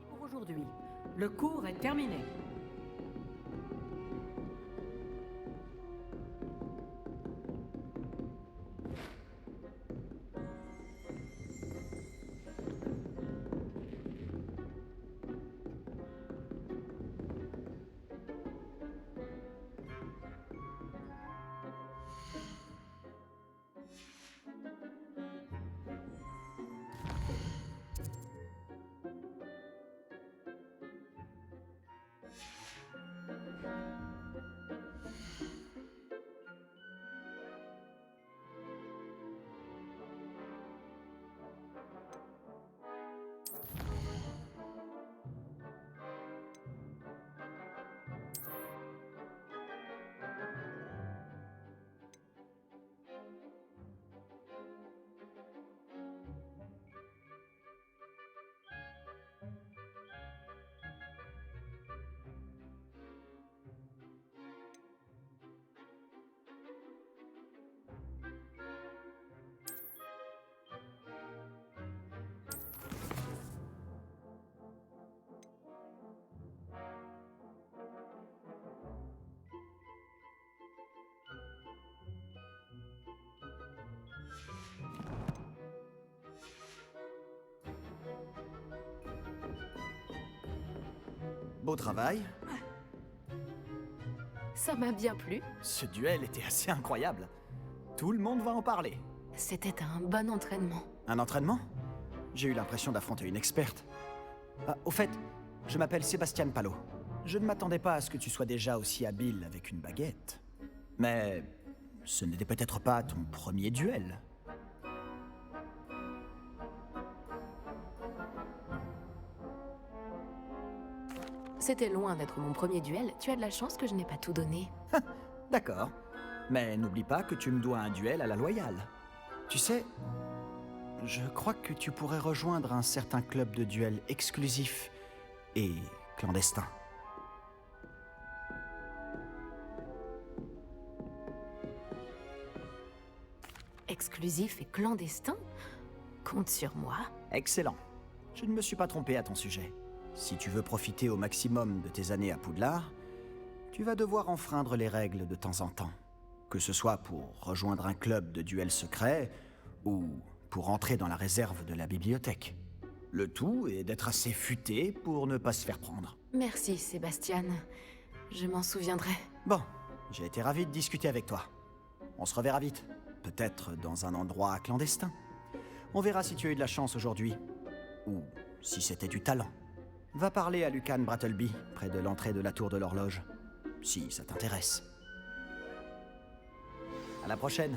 Pour aujourd'hui, le cours est terminé. Beau travail. Ça m'a bien plu. Ce duel était assez incroyable. Tout le monde va en parler. C'était un bon entraînement. Un entraînement? J'ai eu l'impression d'affronter une experte. Ah, au fait, je m'appelle Sébastien Palot. Je ne m'attendais pas à ce que tu sois déjà aussi habile avec une baguette. Mais ce n'était peut-être pas ton premier duel. C'était loin d'être mon premier duel. Tu as de la chance que je n'ai pas tout donné. D'accord. Mais n'oublie pas que tu me dois un duel à la loyale. Tu sais, je crois que tu pourrais rejoindre un certain club de duel exclusif et clandestin. Exclusif et clandestin? Compte sur moi. Excellent. Je ne me suis pas trompé à ton sujet. Si tu veux profiter au maximum de tes années à Poudlard, tu vas devoir enfreindre les règles de temps en temps. Que ce soit pour rejoindre un club de duel secret ou pour entrer dans la réserve de la bibliothèque. Le tout est d'être assez futé pour ne pas se faire prendre. Merci, Sébastien. Je m'en souviendrai. Bon, j'ai été ravi de discuter avec toi. On se reverra vite. Peut-être dans un endroit clandestin. On verra si tu as eu de la chance aujourd'hui. Ou si c'était du talent. Va parler à Lucan Brattleby, près de l'entrée de la tour de l'horloge. Si ça t'intéresse. À la prochaine.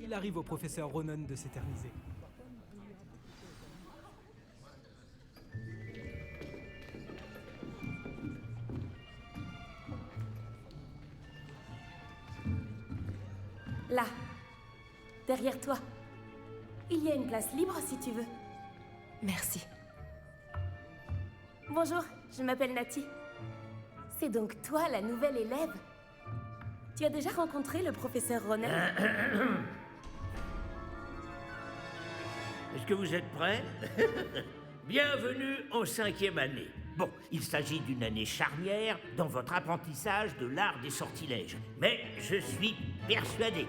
Il arrive au professeur Ronan de s'éterniser. Là, derrière toi. Il y a une place libre si tu veux. Merci. Bonjour, je m'appelle Nati. C'est donc toi la nouvelle élève? Tu as déjà rencontré le professeur Ronan? Est-ce que vous êtes prêts? Bienvenue en 5e année. Bon, il s'agit d'une année charnière dans votre apprentissage de l'art des sortilèges. Mais je suis persuadé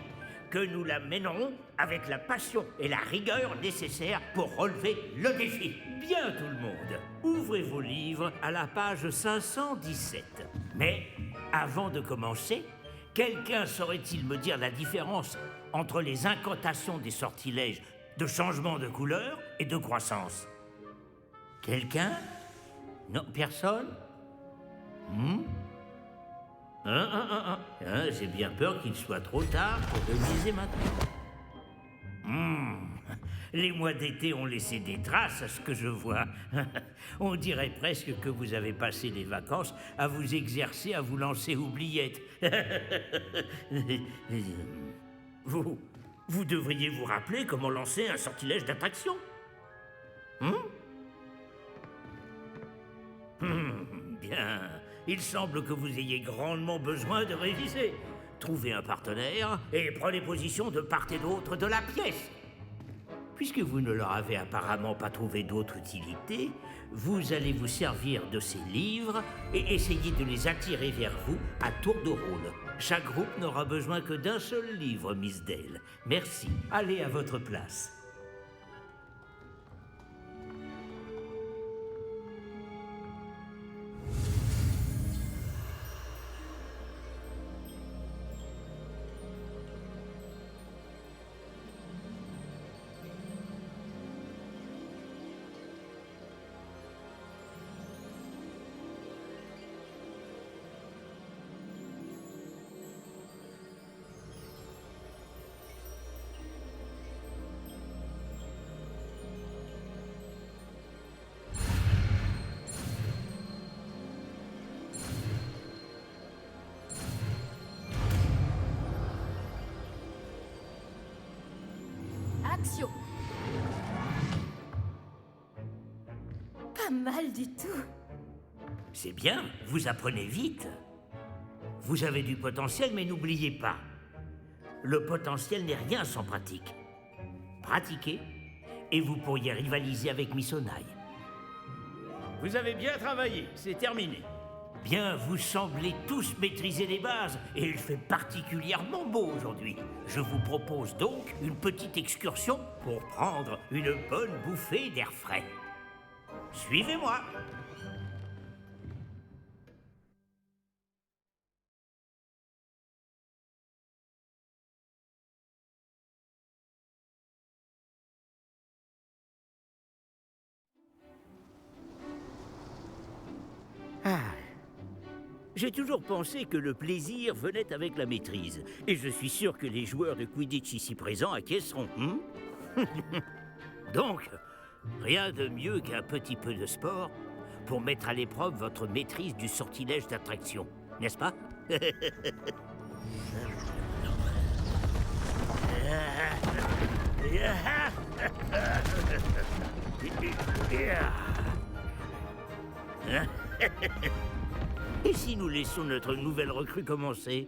que nous la mènerons avec la passion et la rigueur nécessaires pour relever le défi. Bien tout le monde, ouvrez vos livres à la page 517. Mais avant de commencer, quelqu'un saurait-il me dire la différence entre les incantations des sortilèges de changement de couleur et de croissance? Quelqu'un? Non, personne? J'ai bien peur qu'il soit trop tard pour réviser maintenant. Les mois d'été ont laissé des traces à ce que je vois. On dirait presque que vous avez passé les vacances à vous exercer à vous lancer oubliettes. Vous devriez vous rappeler comment lancer un sortilège d'attraction. Bien. Il semble que vous ayez grandement besoin de réviser. Trouvez un partenaire et prenez position de part et d'autre de la pièce. Puisque vous ne leur avez apparemment pas trouvé d'autre utilité, vous allez vous servir de ces livres et essayer de les attirer vers vous à tour de rôle. Chaque groupe n'aura besoin que d'un seul livre, Miss Dale. Merci. Allez à votre place. Action. Pas mal du tout. C'est bien, vous apprenez vite. Vous avez du potentiel, mais n'oubliez pas, le potentiel n'est rien sans pratique. Pratiquez, et vous pourriez rivaliser avec Miss Onaï. Vous avez bien travaillé, c'est terminé. Bien, vous semblez tous maîtriser les bases, et il fait particulièrement beau aujourd'hui. Je vous propose donc une petite excursion pour prendre une bonne bouffée d'air frais. Suivez-moi. J'ai toujours pensé que le plaisir venait avec la maîtrise. Et je suis sûr que les joueurs de Quidditch ici présents acquiesceront. Donc, rien de mieux qu'un petit peu de sport pour mettre à l'épreuve votre maîtrise du sortilège d'attraction, n'est-ce pas? Et si nous laissons notre nouvelle recrue commencer?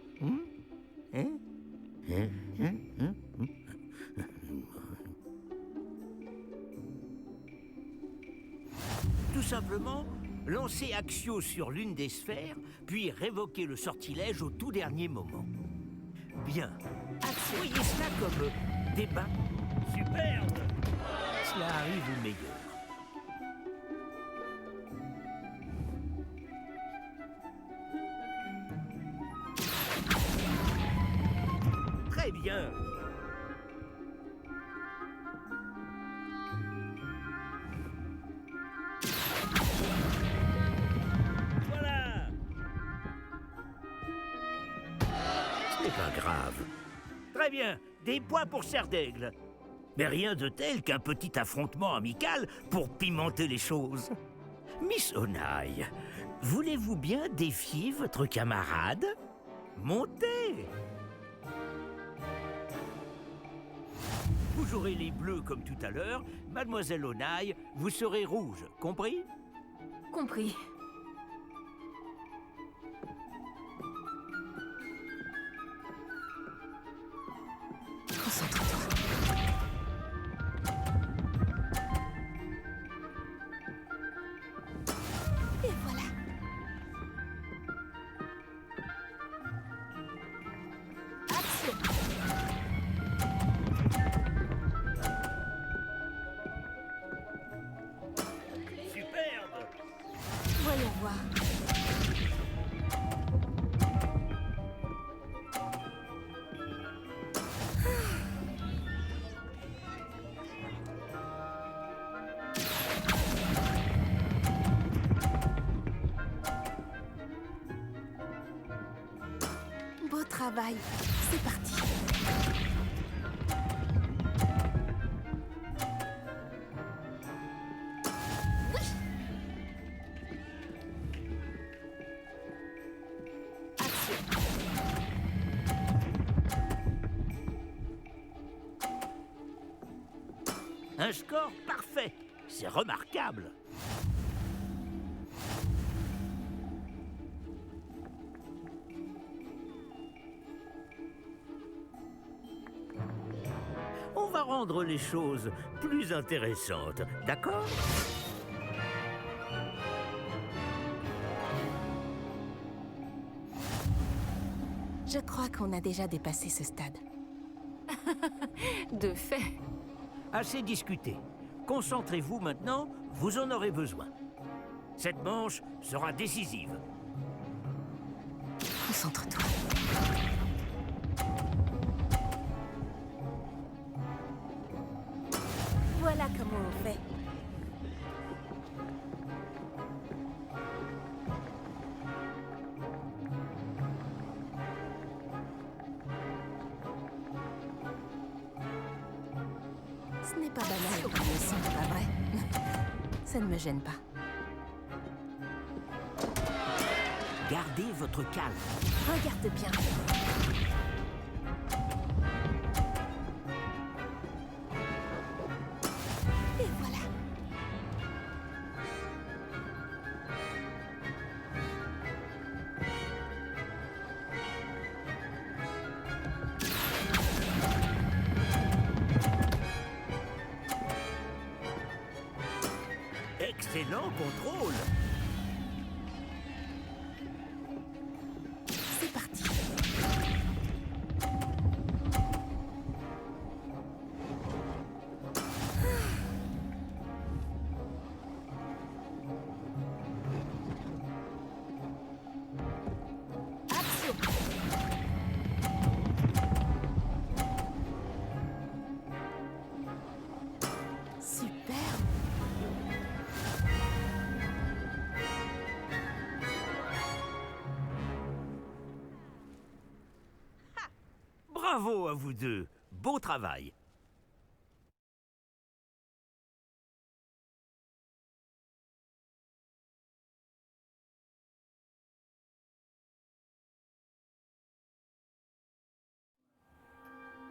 Tout simplement, lancer Axio sur l'une des sphères, puis révoquer le sortilège au tout dernier moment. Bien. Voyez cela comme débat. Superbe. Cela arrive au meilleur. Très bien. Voilà. Ce n'est pas grave. Très bien, des points pour Serre d'Aigle. Mais rien de tel qu'un petit affrontement amical pour pimenter les choses. Miss Onaï, voulez-vous bien défier votre camarade? Montez! Vous jouerez les bleus comme tout à l'heure. Mademoiselle Onaï, vous serez rouge, compris? Compris. Concentre-toi. Et voilà. Action. Superbe! Voyons voir. Beau travail. C'est parti. Action. Un score parfait. C'est remarquable. On va rendre les choses plus intéressantes, d'accord? Je crois qu'on a déjà dépassé ce stade. De fait. Assez discuté. Concentrez-vous maintenant, vous en aurez besoin. Cette manche sera décisive. Concentre-toi. Voilà comment on fait. Ce n'est pas banal comme leçon, pas vrai? Ça ne me gêne pas. Gardez votre calme. Regarde bien. Et voilà. Excellent contrôle. C'est parti. Action. Super. Bravo à vous deux. Beau travail.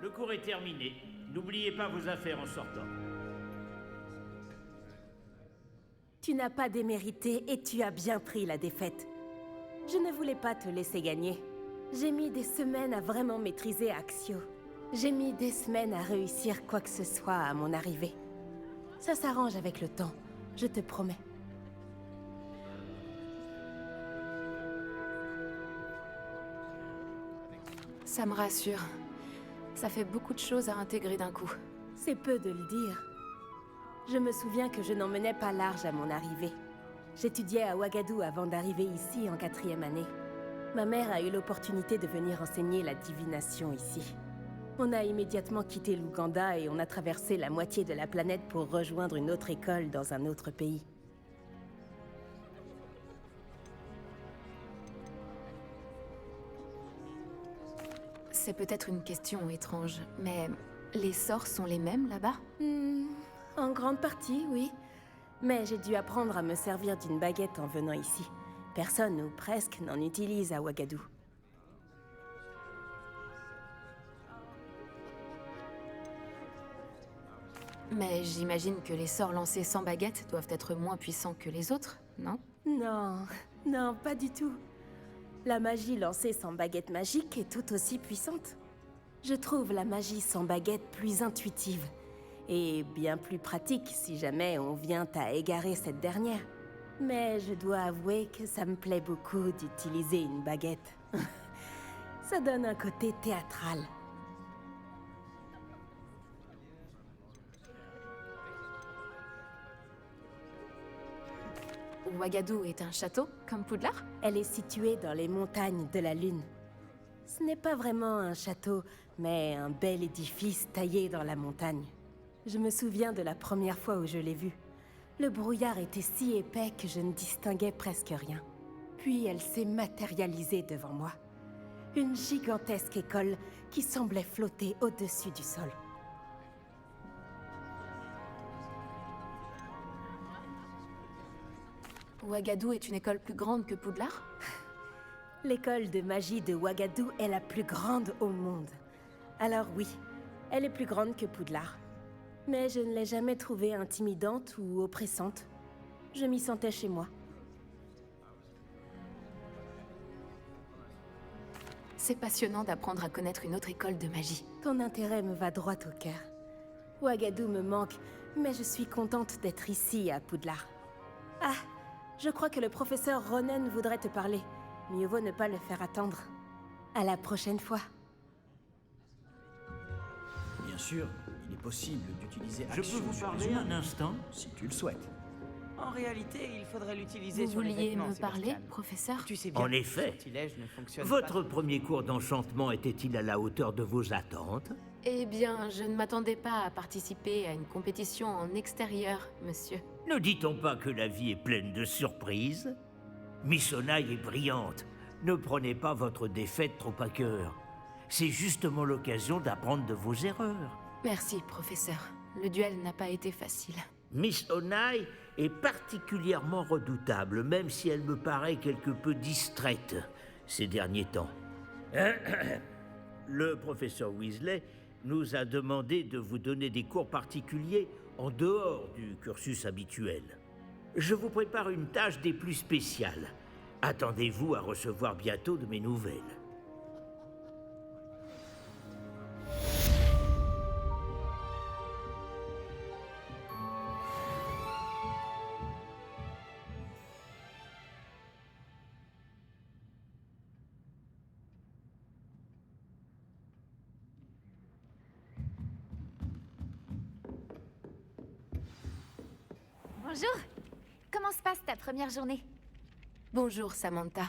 Le cours est terminé. N'oubliez pas vos affaires en sortant. Tu n'as pas démérité et tu as bien pris la défaite. Je ne voulais pas te laisser gagner. J'ai mis des semaines à vraiment maîtriser Axio. J'ai mis des semaines à réussir quoi que ce soit à mon arrivée. Ça s'arrange avec le temps, je te promets. Ça me rassure. Ça fait beaucoup de choses à intégrer d'un coup. C'est peu de le dire. Je me souviens que je n'en menais pas large à mon arrivée. J'étudiais à Ouagadou avant d'arriver ici en 4e année. Ma mère a eu l'opportunité de venir enseigner la divination ici. On a immédiatement quitté l'Ouganda et on a traversé la moitié de la planète pour rejoindre une autre école dans un autre pays. C'est peut-être une question étrange, mais les sorts sont les mêmes là-bas? En grande partie, oui. Mais j'ai dû apprendre à me servir d'une baguette en venant ici. Personne, ou presque, n'en utilise à Ouagadou. Mais j'imagine que les sorts lancés sans baguette doivent être moins puissants que les autres, non? Non, non, pas du tout. La magie lancée sans baguette magique est tout aussi puissante. Je trouve la magie sans baguette plus intuitive et bien plus pratique si jamais on vient à égarer cette dernière. Mais je dois avouer que ça me plaît beaucoup d'utiliser une baguette. Ça donne un côté théâtral. Ouagadou est un château, comme Poudlard? Elle est située dans les montagnes de la Lune. Ce n'est pas vraiment un château, mais un bel édifice taillé dans la montagne. Je me souviens de la première fois où je l'ai vue. Le brouillard était si épais que je ne distinguais presque rien. Puis elle s'est matérialisée devant moi. Une gigantesque école qui semblait flotter au-dessus du sol. Ouagadou est une école plus grande que Poudlard? L'école de magie de Ouagadou est la plus grande au monde. Alors oui, elle est plus grande que Poudlard. Mais je ne l'ai jamais trouvée intimidante ou oppressante. Je m'y sentais chez moi. C'est passionnant d'apprendre à connaître une autre école de magie. Ton intérêt me va droit au cœur. Ouagadou me manque, mais je suis contente d'être ici à Poudlard. Ah, je crois que le professeur Ronen voudrait te parler. Mieux vaut ne pas le faire attendre. À la prochaine fois. Bien sûr, il est possible d'utiliser Je action peux vous sur les parler humains, un instant? si tu le souhaites. En réalité, il faudrait l'utiliser Vous sur les vouliez vêtements, me parler, Sébastien. professeur? Tu sais bien En que le effet. sortilège ne fonctionne Votre pas. premier cours d'enchantement était-il à la hauteur de vos attentes? Eh bien, je ne m'attendais pas à participer à une compétition en extérieur, monsieur. Ne dit-on pas que la vie est pleine de surprises? Miss Onai est brillante. Ne prenez pas votre défaite trop à cœur. C'est justement l'occasion d'apprendre de vos erreurs. Merci, professeur. Le duel n'a pas été facile. Miss Onai est particulièrement redoutable, même si elle me paraît quelque peu distraite ces derniers temps. Le professeur Weasley nous a demandé de vous donner des cours particuliers en dehors du cursus habituel. Je vous prépare une tâche des plus spéciales. Attendez-vous à recevoir bientôt de mes nouvelles. Bonjour. Comment se passe ta première journée? Bonjour, Samantha.